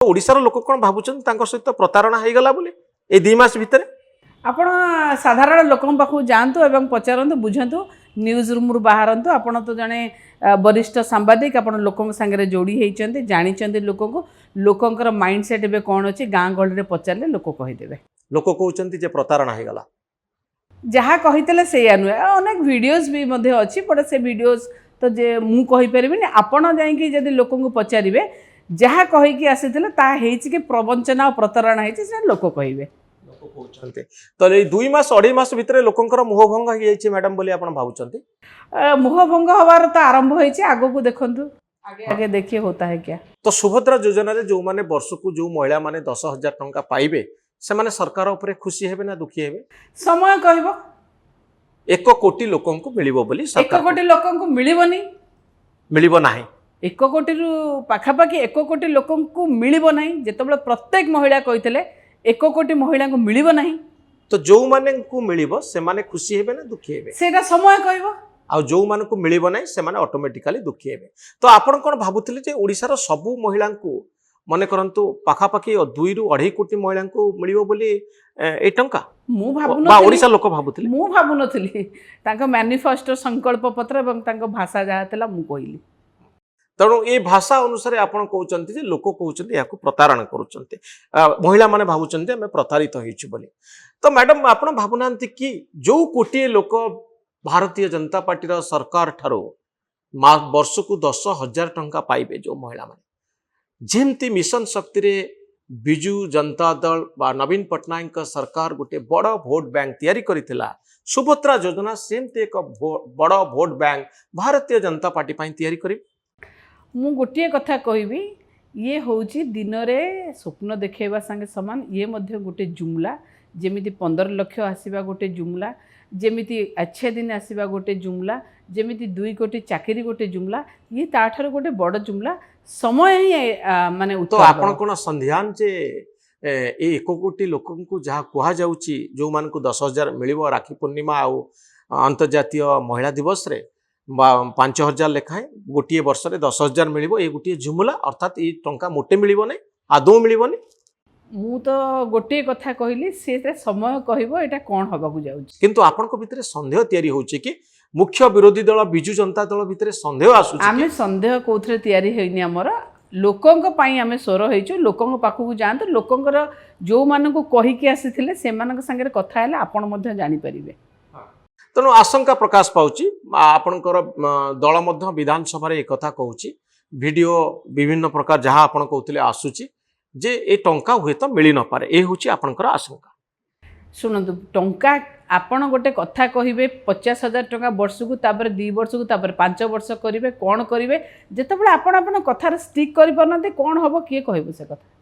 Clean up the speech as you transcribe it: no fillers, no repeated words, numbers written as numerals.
ओडिशार लोक कौन भावुन सहित प्रतारणा हो गला बोली ए 2 मास भितर आपण साधारण लोकों पाखु जातु एवं पचारतु बुझंतु न्यूज रूम रु बाहरतु आपण तो जने वरिष्ठ सांबादिक आपण लोकों संगे जोड़ी होती जानी लोकों माइंड सेट ए कौन अच्छी गाँ गहली पचारे लोक कहीदेवे लोक कहते प्रतारणा हो गला जहाँ कही से नुहे अनेक वीडियोज भी अच्छी बट से वीडियोज तो जे मु कहि परिबिनी आपण जाइकी जदि लोक पचारे जहाँ कहीकि आसी कि प्रवंचना और प्रतारणा होती लोक कहे तो 2 मास 2.5 मास भितर लोकंकर मुहभंग हो मैडम बोली आपण भावुचंती मुहभंग हवार तो आरंभ होइछि आगो को देखंतु आगे आगे देखिए होता है क्या। तो सुभद्रा योजना रे जो माने वर्ष को जो महिला माने 10,000 टंका पाइबे से माने सरकार ऊपर खुशी हेबे ना दुखी हेबे समय कहबो 1 कोटी लोकन को मिलिबो बोली 1 कोटी लोकन को मिलिबोनी मिलिबो नाही 1 कोटी रु पाखापाखि 1 कोटी लोकन को मिलिबो नाही जेतबले प्रत्येक महिला कहितले 1 कोटी महिला को मिलिबो नाही तो जो माने को मिलिबो से माने खुशी हेबे ना दुखी हेबे सेटा समय कहबो आ जो मान को मिलिबो नाही से माने ऑटोमेटिकली दुखी हेबे। तो आपण कोन भाबुथिले जे ओडिसा रो सबु महिला को मने करंतु पाखापाखि 2 रु 2.5 कोटी महिला को मिलिबो बोली ए टंका मु भाबुन बा ओडिसा लोक भाबुथिले मु भाबुनथली तांका मैनिफेस्टो संकल्प पत्र एवं तांका भाषा जहा तला मु कहिली तेणु ये भाषा अनुसार आपण कहउचंती जे लोक कहउचंती याको प्रतारणा करूचंती महिला माने भाबुचंती हमें प्रतारित होइछु बोली। तो मैडम आपण भाबुनांती कि जो कोटी लोक भारतीय जनता पार्टी रो सरकार ठारो वर्ष को 10,000 टंका पाइबे जो महिला माने जेमती मिशन शक्ति रे बिजू जनता दल बा नवीन पटनायक का सरकार गोटे बड़ भोट बैंक तैयारी करिथिला सुभद्रा योजना सेमती एक बड़ vote bank Bharatiya Janata party पई तैयारी करी मु गोटे कथा कहबी ये होची दिन रे स्वप्न देखेबा संगे समान ये मध्य गोटे जुमला जेमिति 15 लाख आसीबा गोटे जुमला जेमिति अच्छे दिन आसीबा गोटे जुमला जेमिति 2 कोटी चाकरी गोटे जुमला ये ताठर गोटे बड़ जुमला समय ही माने तो आपण कोन संध्यान जे ए 1 कोटी लोकन को जहा कुहा जाउची जो मान को 10,000 मिलिबो राखी पूर्णिमा आ अंतर्जातीय महिला दिवस रे 5,000 लेखाएं गोटे वर्ष रे 10,000 मिलिबो ए गोटे जुमला अर्थात ये टंका मोटे मिलिबो नै आदौ मिलिबो नै मु तो गोटे कथा कहली से समय कहबो एटा कोन हबा को जाउची किंतु आपन को भितरे संदेह तयारी होची कि मुख्य विरोधी दल बिजू जनता दल भितरे संदेह आसुची आमे संदेह कोथरे तयारी हेनी हमर लोकंक पई आमे सोर हेचु लोकंक पाखु को जानत लोकंकर जो मान को कहि के आसीथिले से मानक संगे कथा हेले आपण मध्ये जानि परिबे। तेणु आशंका प्रकाश पाउची आपणकर दल मध्य विधानसभा रे एक कथा कहूची वीडियो विभिन्न प्रकार जहाँ आपण कहउथिले आसुची जे ए टंका हुए तो मिली न पारे ए होची आपणकर आशंका। शुणु टंका आपण गोटे कथा कहिबे 50,000 टंका वर्ष को तापर 2 वर्ष को तापर 5 वर्ष करिवे कोन करिवे जेतेबेले आपण आपण कथार स्टिक करि परनते कोन हबो किए कहबो से कथा।